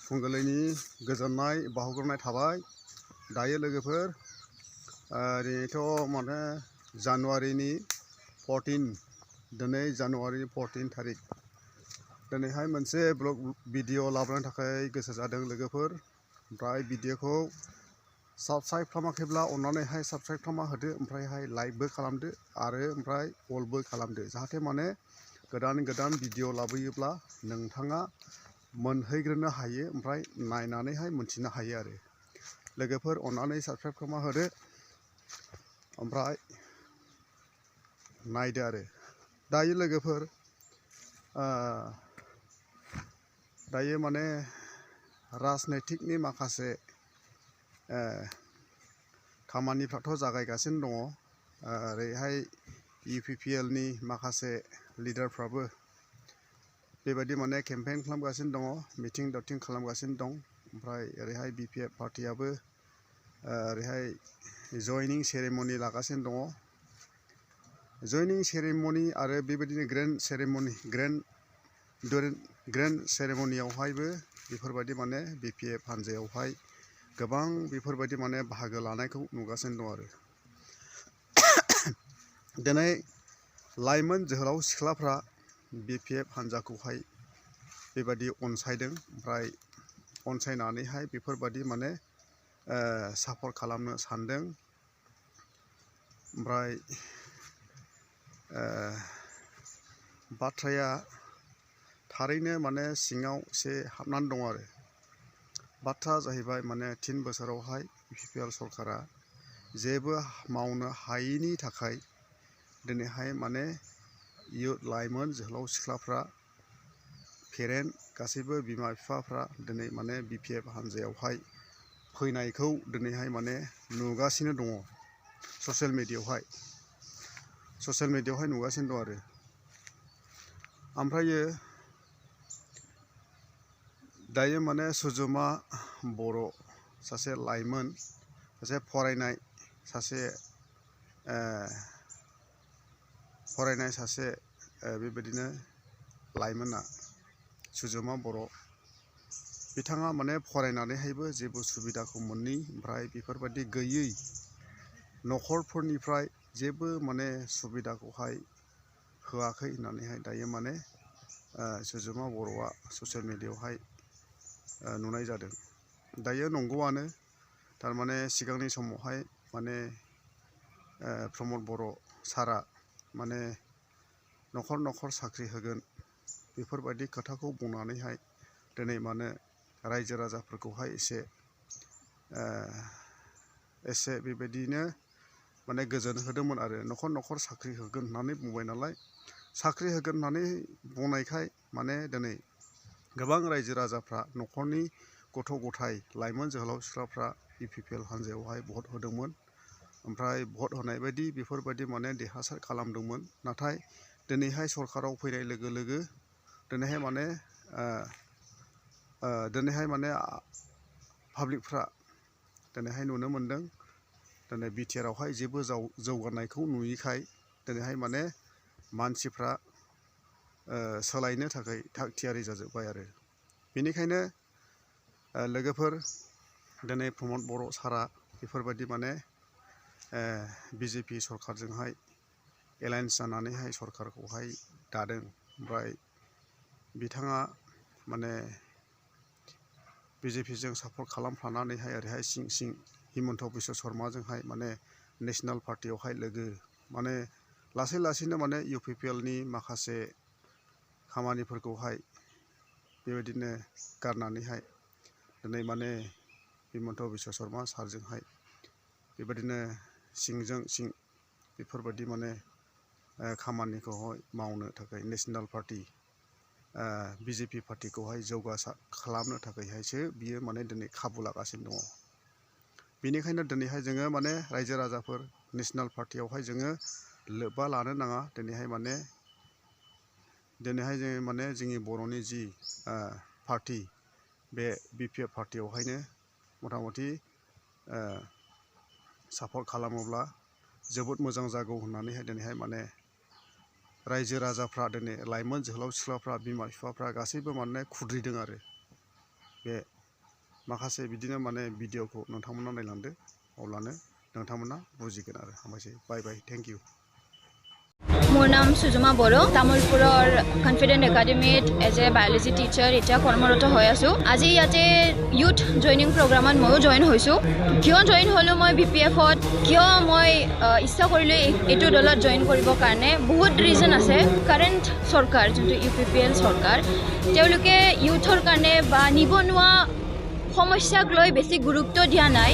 फुंबिलिनि गोजोननाय बावहरग्रोनाय थाबाय। दायो लोगोफोर ओरैनोथ' माने जानुवारिनि 14 दिनै जानुवारिनि 14 थारिख दिनैहाय मोनसे ब्लग भिडिअ लाबोनो थाखाय गोसो जादों लोगोफोर। ओमफ्राय भिडिअखौ साबस्क्राइब खालामाखैब्ला अन्नानैहाय साबस्क्राइब खालामना होदो, ओमफ्रायहाय लाइकबो खालामदो आरो ओमफ्राय अलबो खालामदो, जाहाथे माने गोदान गोदान भिडिअ लाबोयोब्ला नोंथाङा मोनहैग्रोनो हायो, ओमफ्राय नायनानैहाय मोनथिनो हायो आरो। लोगोफोर अन्नानै साबस्क्राइब खालामना होदो, ओमफ्राय नायदो आरो। दायो लोगोफोर दायो माने राजनैतिकनि माखासे खामानिफ्राथ' जागायगासिनो दङ। ओरैहाय UPPL नि माखासे लिडारफ्राबो बेबायदि माने केम्पेइन खालामगासिनो दङ, मिटिं दावथिं खालामगासिनो दं। ओमफ्राय ओरैहाय BTR पार्टियाबो ओरैहाय जयनिं सेरेमनि लागासिनो दङ। जयनिं सेरेमनि आरो बेबायदिनो ग्रेन्ड सेरेमनियावहायबो बेफोरबायदि माने BPF हान्जायावहाय गोबां बेफोरबायदि माने बाहागो लानायखौ नुगासिनो दं आरो। दिनै लाइमोन जोहोलाव सिख्लाफ्रा BPF हान्जाखौहाय बेबायदि अनसायदों, ओमफ्राय अनसायनानैहाय बेफोरबायदि माने सापर्ट खालामनो सानदों। ओमफ्राय बाथ्राया थारैनो माने सिङाव एसे हाबनानै दं आरो। बाथ्रा जाहैबाय माने 3 बोसोरावहाय UPPL सरकारा जेबो मावनो हायैनि थाखाय दिनैहाय माने लाइमोन जोहोलाव सिख्लाफ्रा पेरेन्ट गासैबो बिमा बिफाफ्रा दिनै माने BPF हान्जायावहाय फैनायखौ दिनैहाय माने नुगासिनो दङ। ससियेल मिडियायावहाय नुगासिनो दं आरो। ओमफ्रायो दायो माने सजमा बर' सासे लाइमोन, सासे फरायनाय सासे बेबायदिनो लाइमोना सजमा बर' बिथाङा माने फरायनानैहायबो जेबो सुबिदाखौ मोनि, ओमफ्राय बेफोरबायदि गैयै न'खरफोरनिफ्राय जेबो माने सुबिदाखौहाय होआखै होननानैहाय दायो माने सजमा बर'आ ससियेल मिडियायावहाय नुनाय जादों। दायो नंगौआनो, थारमाने सिगांनि समावहाय माने प्रमद बर' सारआ माने न'खर न'खर साख्रि होगोन बेफोरबायदि खोथाखौ बुंनानैहाय दिनै माने रायजो राजाफोरखौहाय एसे बेबायदिनो माने गोजोन होदोंमोन आरो। न'खर न'खर साख्रि होगोन होननानै बुंबाय नालाय, साख्रि होगोन होननानै बुंनायखाय माने दिनै गोबां रायजो राजाफ्रा न'खरनि गथ' गथाय लाइमोन जोहोलाव सिख्लाफ्रा UPPL हान्जायावहाय भट होदोंमोन। ओमफ्राय भट होनाय बायदि बेफोरबायदि माने देरहासार खालामदोंमोन। नाथाय दिनैहाय सरकाराव फैनाय लोगो लोगो दिनैहाय माने पाब्लिकफ्रा दिनैहाय नुनो मोनदों, दिनै BTR आवहाय जेबो जौगानायखौ नुयैखाय दिनैहाय माने मानसिफ्रा सोलायनो थाखाय थाग थियारि जाजोब्बाय आरो। बेनिखायनो लोगोफोर दिनै प्रमद बर' सारआ बेफोरबायदि माने BJP सरकारजोंहाय एलायन्स जानानैहाय सरकारखौहाय दादों। ओमफ्राय बिथाङा माने BJPजों सापर्ट खालामफानानैहाय ओरैहाय सिं हिमन्त बिश्व शर्माजोंहाय माने नेसनेल पार्टियावहाय लोगो माने लासै लासैनो माने UPPLनि माखासे खामानिफोरखौहाय बेबायदिनो गारनानैहाय दिनै माने हिमन्त बिश्व शर्मा सारजोंहाय बेबायदिनो सिंजों सिं बेफोरबायदि माने खामानिखौहाय मावनो थाखाय नेसनेल पार्टि BJP पार्टिखौहाय जौगासार खालामनो थाखायहायसो बियो माने दिनै खाबु लागासिनो दङ। बेनिखायनो दिनैहाय जोङो माने रायजो राजाफोर नेसनेल पार्टियावहाय जोङो लोब्बा लानो नाङा। दिनैहाय जोङो माने जोंनि बर'नि जि पार्टि बे BPF पार्टियावहायनो मथा मथि सापर्ट खालामोब्ला जोबोद मोजां जागौ होननानैहाय दिनैहाय माने रायजो राजाफ्रा दिनै लाइमोन जोहोलाव सिख्लाफ्रा बिमा बिफाफ्रा गासैबो माने खुद्रिदों आरो बे माखासे बिदिनो माने भिडिअखौ नोंथांमोना नायलांदो अब्लानो नोंथांमोना बुजिगोन आरो हामबायसै बाय बाय थेंक इउ মোৰ নাম সুজমা বড়ো তামোলপুৰৰ কনফিডেন্ট একাডেমিত এজ এ বায়'লজি টিচাৰ এতিয়া কৰ্মৰত হৈ আছোঁ আজি ইয়াতে ইউথ জইনিং প্ৰগ্ৰামত ময়ো জইন হৈছোঁ কিয় জইন হ'লোঁ মই BPF-ত কিয় মই ইচ্ছা কৰিলোঁ এইটো দলত জইন কৰিবৰ কাৰণে বহুত ৰিজন আছে কাৰেণ্ট চৰকাৰ যোনটো UPPL চৰকাৰ তেওঁলোকে ইউথৰ কাৰণে বা নিবনুৱা সমস্যাক লৈ বেছি গুৰুত্ব দিয়া নাই